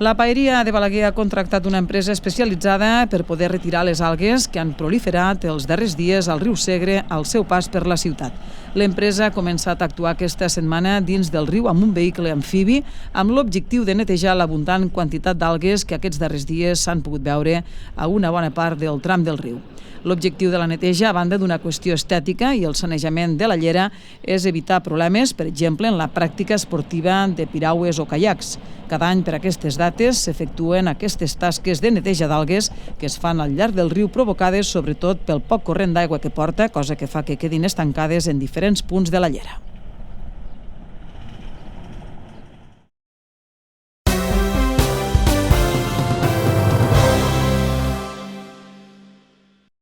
La paeria de Balaguer ha contractat una empresa especialitzada per poder retirar les algues que han proliferat els darrers dies al riu Segre al seu pas per la ciutat. L'empresa ha començat a actuar aquesta setmana dins del riu amb un vehicle amfibi amb l'objectiu de netejar l'abundant quantitat d'algues que aquests darrers dies s'han pogut veure a una bona part del tram del riu. L'objectiu de la neteja, a banda d'una qüestió estètica i el sanejament de la llera, és evitar problemes, per exemple, en la pràctica esportiva de piragües o caiacs. Cada any per aquestes dates s'efectuen aquestes tasques de neteja d'algues que es fan al llarg del riu provocades sobretot pel poc corrent d'aigua que porta, cosa que fa que quedin estancades en diferents punts de la llera.